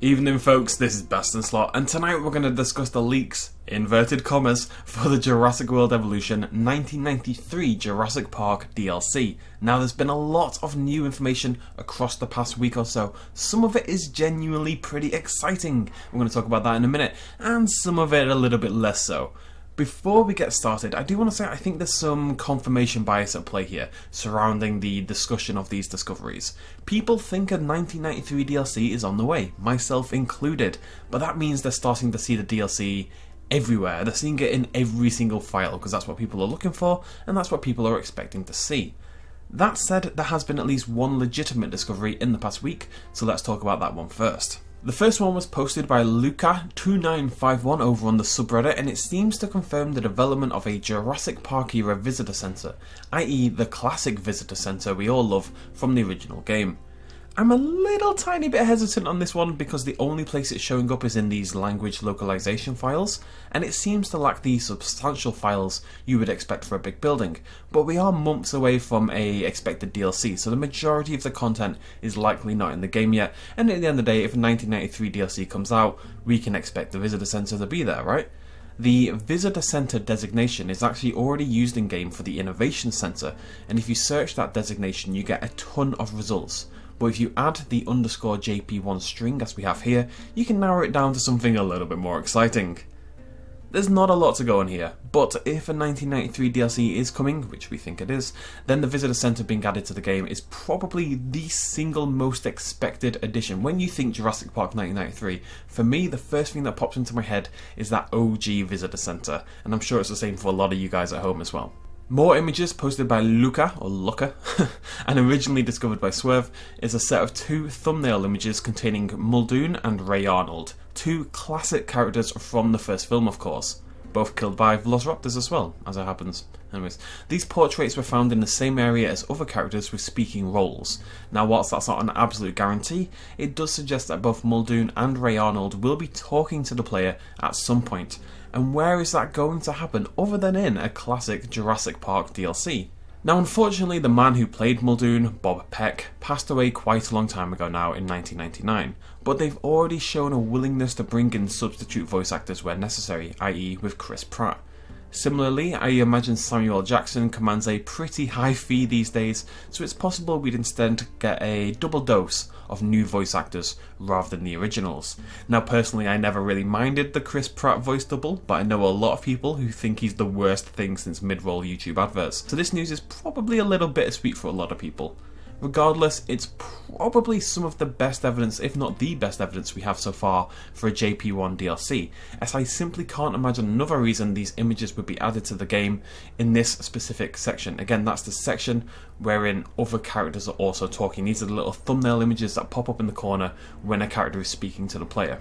Evening folks, this is BestInSlot, and tonight we're going to discuss the leaks, inverted commas, for the Jurassic World Evolution 1993 Jurassic Park DLC. Now there's been a lot of new information across the past week or so. Some of it is genuinely pretty exciting, we're going to talk about that in a minute, and some of it a little bit less so. Before we get started, I do want to say I think there's some confirmation bias at play here surrounding the discussion of these discoveries. People think a 1993 DLC is on the way, myself included, but that means they're starting to see the DLC everywhere. They're seeing it in every single file because that's what people are looking for and that's what people are expecting to see. That said, there has been at least one legitimate discovery in the past week, so let's talk about that one first. The first one was posted by Luca2951 over on the subreddit, and it seems to confirm the development of a Jurassic Park era visitor centre, i.e. the classic visitor centre we all love from the original game. I'm a little tiny bit hesitant on this one because the only place it's showing up is in these language localization files, and it seems to lack the substantial files you would expect for a big building, but we are months away from a expected DLC, so the majority of the content is likely not in the game yet, and at the end of the day, if a 1993 DLC comes out, we can expect the visitor centre to be there, right? The Visitor Center designation is actually already used in game for the Innovation Center, and if you search that designation you get a ton of results. But if you add the _JP1 string as we have here, you can narrow it down to something a little bit more exciting. There's not a lot to go on here, but if a 1993 DLC is coming, which we think it is, then the Visitor Center being added to the game is probably the single most expected addition. When you think Jurassic Park 1993, for me the first thing that pops into my head is that OG Visitor Center, and I'm sure it's the same for a lot of you guys at home as well. More images posted by Luca, and originally discovered by Swerve, is a set of two thumbnail images containing Muldoon and Arnold, two classic characters from the first film of course, both killed by Velociraptors as well, as it happens. Anyways, these portraits were found in the same area as other characters with speaking roles. Now whilst that's not an absolute guarantee, it does suggest that both Muldoon and Arnold will be talking to the player at some point. And where is that going to happen other than in a classic Jurassic Park DLC? Now unfortunately the man who played Muldoon, Bob Peck, passed away quite a long time ago now in 1999, but they've already shown a willingness to bring in substitute voice actors where necessary, i.e. with Chris Pratt. Similarly, I imagine Samuel Jackson commands a pretty high fee these days, so it's possible we'd instead get a double dose of new voice actors rather than the originals. Now personally I never really minded the Chris Pratt voice double, but I know a lot of people who think he's the worst thing since mid-roll YouTube adverts, so this news is probably a little bittersweet for a lot of people. Regardless, it's probably some of the best evidence, if not the best evidence we have so far for a JP1 DLC, as I simply can't imagine another reason these images would be added to the game in this specific section. Again, that's the section wherein other characters are also talking. These are the little thumbnail images that pop up in the corner when a character is speaking to the player.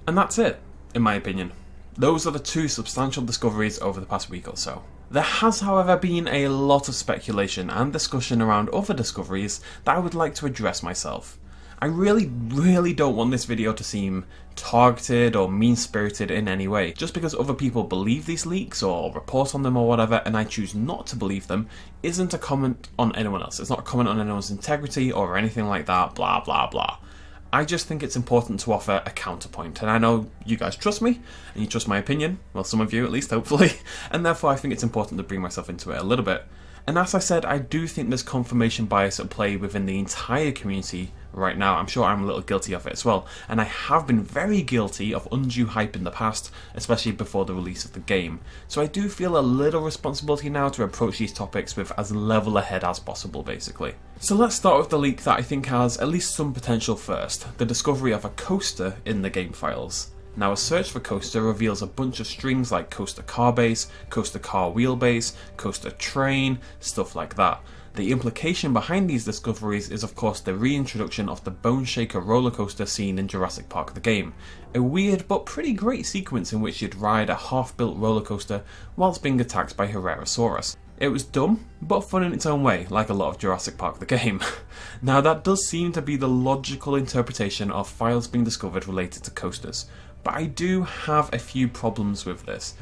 And that's it, in my opinion. Those are the two substantial discoveries over the past week or so. There has, however, been a lot of speculation and discussion around other discoveries that I would like to address myself. I really don't want this video to seem targeted or mean-spirited in any way. Just because other people believe these leaks or report on them or whatever and I choose not to believe them isn't a comment on anyone else. It's not a comment on anyone's integrity or anything like that, blah blah blah. I just think it's important to offer a counterpoint, and I know you guys trust me, and you trust my opinion, well some of you at least hopefully, and therefore I think it's important to bring myself into it a little bit. And as I said, I do think there's confirmation bias at play within the entire community right now. I'm sure I'm a little guilty of it as well, and I have been very guilty of undue hype in the past, especially before the release of the game. So I do feel a little responsibility now to approach these topics with as level a head as possible, basically. So let's start with the leak that I think has at least some potential first, the discovery of a coaster in the game files. Now a search for coaster reveals a bunch of strings like coaster car base, coaster car wheelbase, coaster train, stuff like that. The implication behind these discoveries is of course the reintroduction of the Bone Shaker roller coaster seen in Jurassic Park the game. A weird but pretty great sequence in which you'd ride a half-built roller coaster whilst being attacked by Herrerasaurus. It was dumb, but fun in its own way, like a lot of Jurassic Park the game. Now that does seem to be the logical interpretation of files being discovered related to coasters, but I do have a few problems with this.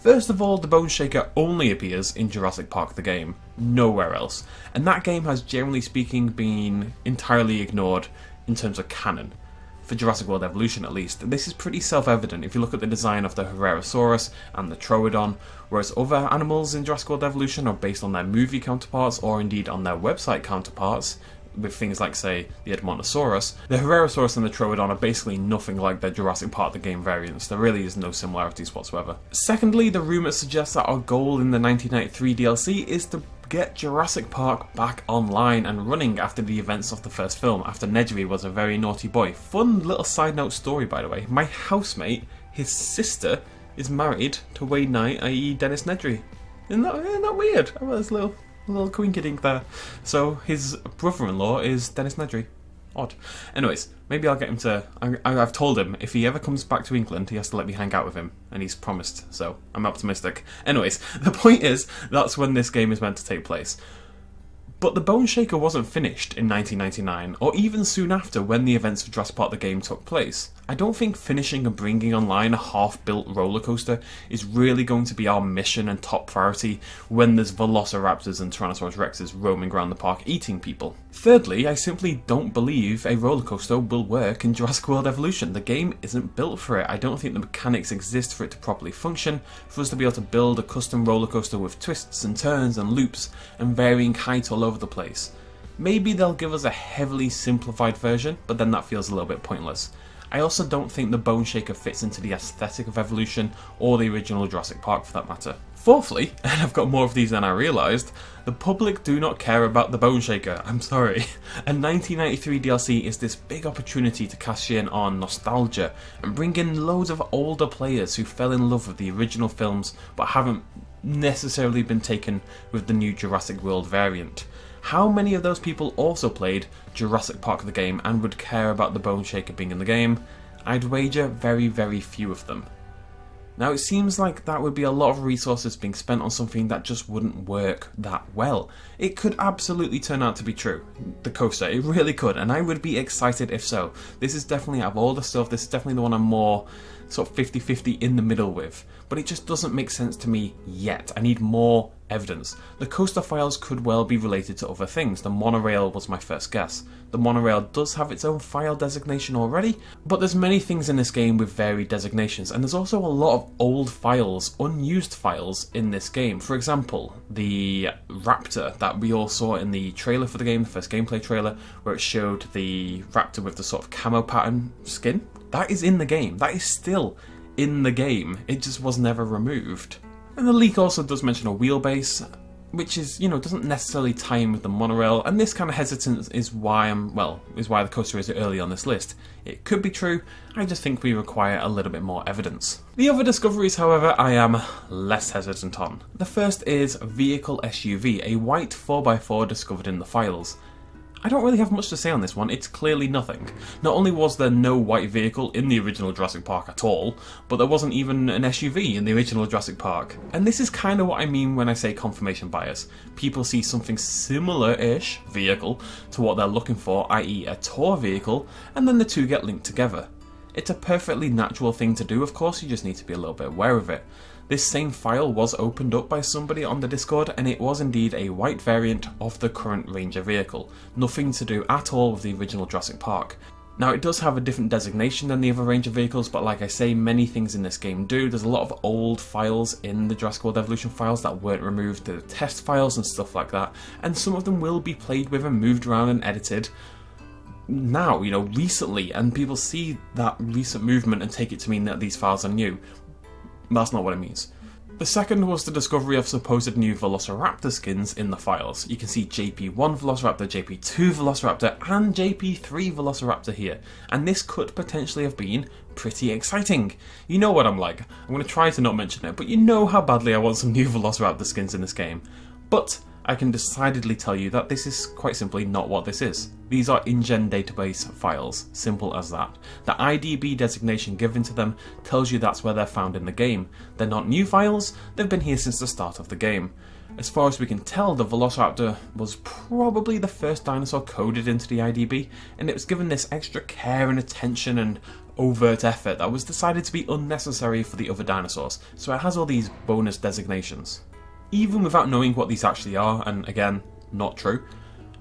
First of all, the Bone Shaker only appears in Jurassic Park the game, nowhere else, and that game has generally speaking been entirely ignored in terms of canon. for Jurassic World Evolution at least. This is pretty self-evident if you look at the design of the Herrerasaurus and the Troodon, whereas other animals in Jurassic World Evolution are based on their movie counterparts or indeed on their website counterparts, with things like, say, the Edmontosaurus. The Herrerasaurus and the Troodon are basically nothing like their Jurassic Park the game variants. There really is no similarities whatsoever. Secondly, the rumours suggest that our goal in the 1993 DLC is to get Jurassic Park back online and running after the events of the first film, after Nedry was a very naughty boy. Fun little side note story, by the way. My housemate, his sister, is married to Wade Knight, i.e. Dennis Nedry. Isn't that weird? Oh, there's a little coinkydink there. So his brother-in-law is Dennis Nedry. Odd. Anyways, maybe I'll get him to... I've told him if he ever comes back to England, he has to let me hang out with him, and he's promised, so I'm optimistic. Anyways, the point is, that's when this game is meant to take place. But the Bone Shaker wasn't finished in 1999, or even soon after when the events for Jurassic Park the game took place. I don't think finishing and bringing online a half-built roller coaster is really going to be our mission and top priority when there's Velociraptors and Tyrannosaurus Rexes roaming around the park eating people. Thirdly, I simply don't believe a roller coaster will work in Jurassic World Evolution. The game isn't built for it. I don't think the mechanics exist for it to properly function, for us to be able to build a custom roller coaster with twists and turns and loops and varying height all over the place. Maybe they'll give us a heavily simplified version, but then that feels a little bit pointless. I also don't think the Bone Shaker fits into the aesthetic of Evolution, or the original Jurassic Park for that matter. Fourthly, and I've got more of these than I realised, the public do not care about the Bone Shaker, I'm sorry. A 1993 DLC is this big opportunity to cash in on nostalgia, and bring in loads of older players who fell in love with the original films, but haven't necessarily been taken with the new Jurassic World variant. How many of those people also played Jurassic Park the game and would care about the Bone Shaker being in the game? I'd wager very, very few of them. Now it seems like that would be a lot of resources being spent on something that just wouldn't work that well. It could absolutely turn out to be true, the coaster, it really could, and I would be excited if so. This is definitely, out of all the stuff, this is definitely the one I'm more sort of 50-50 in the middle with, but it just doesn't make sense to me yet. I need more evidence. The coaster files could well be related to other things. The monorail was my first guess. The monorail does have its own file designation already, but there's many things in this game with varied designations, and there's also a lot of old files, unused files in this game. For example, the raptor that we all saw in the trailer for the game, the first gameplay trailer, where it showed the raptor with the sort of camo pattern skin. That is in the game. That is still in the game. It just was never removed. And the leak also does mention a wheelbase, which is, doesn't necessarily tie in with the monorail, and this kind of hesitance is why the coaster is early on this list. It could be true, I just think we require a little bit more evidence. The other discoveries, however, I am less hesitant on. The first is Vehicle SUV, a white 4x4 discovered in the files. I don't really have much to say on this one, it's clearly nothing. Not only was there no white vehicle in the original Jurassic Park at all, but there wasn't even an SUV in the original Jurassic Park. And this is kind of what I mean when I say confirmation bias. People see something similar-ish vehicle to what they're looking for, i.e. a tour vehicle, and then the two get linked together. It's a perfectly natural thing to do, of course, you just need to be a little bit aware of it. This same file was opened up by somebody on the Discord, and it was indeed a white variant of the current Ranger vehicle. Nothing to do at all with the original Jurassic Park. Now it does have a different designation than the other Ranger vehicles, but like I say, many things in this game do. There's a lot of old files in the Jurassic World Evolution files that weren't removed, the test files and stuff like that, and some of them will be played with and moved around and edited now, recently, and people see that recent movement and take it to mean that these files are new. That's not what it means. The second was the discovery of supposed new Velociraptor skins in the files. You can see JP1 Velociraptor, JP2 Velociraptor, and JP3 Velociraptor here, and this could potentially have been pretty exciting. You know what I'm like. I'm going to try to not mention it, but you know how badly I want some new Velociraptor skins in this game. But I can decidedly tell you that this is quite simply not what this is. These are InGen database files, simple as that. The IDB designation given to them tells you that's where they're found in the game. They're not new files, they've been here since the start of the game. As far as we can tell, the Velociraptor was probably the first dinosaur coded into the IDB, and it was given this extra care and attention and overt effort that was decided to be unnecessary for the other dinosaurs, so it has all these bonus designations. Even without knowing what these actually are, and again, not true,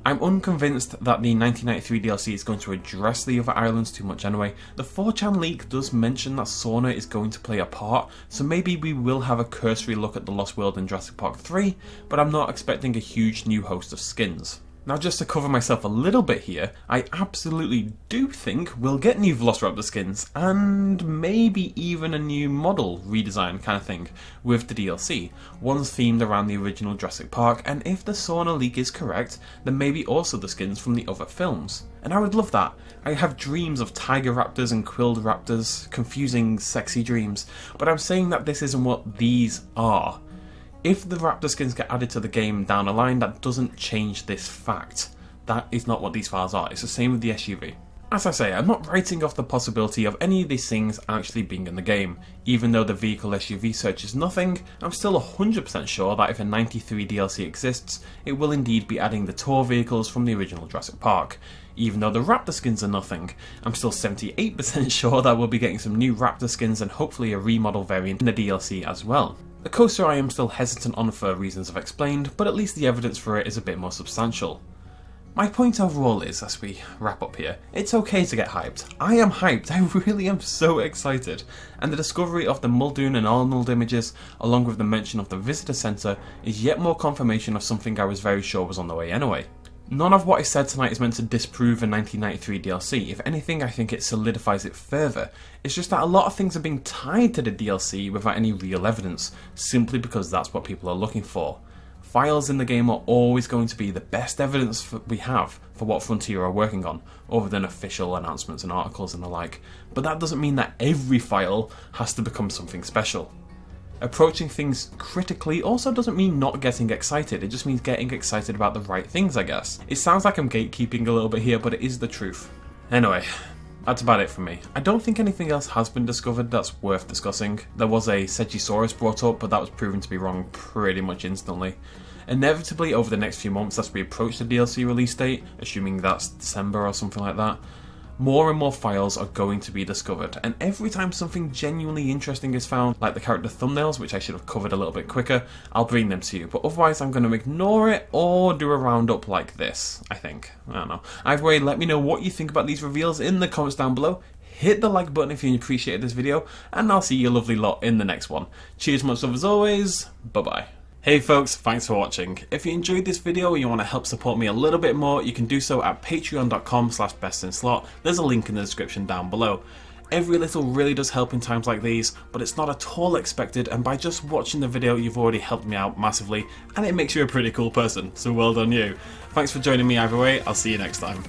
I'm unconvinced that the 1993 DLC is going to address the other islands too much anyway. The 4chan leak does mention that sauna is going to play a part, so maybe we will have a cursory look at the Lost World in Jurassic Park 3, but I'm not expecting a huge new host of skins. Now, just to cover myself a little bit here, I absolutely do think we'll get new Velociraptor skins, and maybe even a new model redesign kind of thing with the DLC, ones themed around the original Jurassic Park, and if the sauna leak is correct, then maybe also the skins from the other films. And I would love that. I have dreams of tiger raptors and quilled raptors, confusing, sexy dreams, but I'm saying that this isn't what these are. If the raptor skins get added to the game down the line, that doesn't change this fact. That is not what these files are. It's the same with the SUV. As I say, I'm not writing off the possibility of any of these things actually being in the game. Even though the vehicle SUV search is nothing, I'm still 100% sure that if a 93 DLC exists, it will indeed be adding the tour vehicles from the original Jurassic Park. Even though the raptor skins are nothing, I'm still 78% sure that we'll be getting some new raptor skins and hopefully a remodel variant in the DLC as well. The coaster I am still hesitant on for reasons I've explained, but at least the evidence for it is a bit more substantial. My point overall is, as we wrap up here, it's okay to get hyped. I am hyped, I really am so excited. And the discovery of the Muldoon and Arnold images, along with the mention of the visitor centre, is yet more confirmation of something I was very sure was on the way anyway. None of what I said tonight is meant to disprove a 1993 DLC. If anything, I think it solidifies it further. It's just that a lot of things are being tied to the DLC without any real evidence, simply because that's what people are looking for. Files in the game are always going to be the best evidence we have for what Frontier are working on, other than official announcements and articles and the like. But that doesn't mean that every file has to become something special. Approaching things critically also doesn't mean not getting excited, it just means getting excited about the right things, I guess. It sounds like I'm gatekeeping a little bit here, but it is the truth. Anyway, that's about it for me. I don't think anything else has been discovered that's worth discussing. There was a Stegosaurus brought up, but that was proven to be wrong pretty much instantly. Inevitably, over the next few months as we approach the DLC release date, assuming that's December or something like that, more and more files are going to be discovered, and every time something genuinely interesting is found, like the character thumbnails, which I should have covered a little bit quicker, I'll bring them to you, but otherwise I'm going to ignore it or do a roundup like this, I think. I don't know. Either way, let me know what you think about these reveals in the comments down below. Hit the like button if you appreciated this video, and I'll see you lovely lot in the next one. Cheers, much love as always, bye bye. Hey folks, thanks for watching. If you enjoyed this video or you want to help support me a little bit more, you can do so at patreon.com/bestinslot. There's a link in the description down below. Every little really does help in times like these, but it's not at all expected, and by just watching the video you've already helped me out massively, and it makes you a pretty cool person, so well done you. Thanks for joining me either way, I'll see you next time.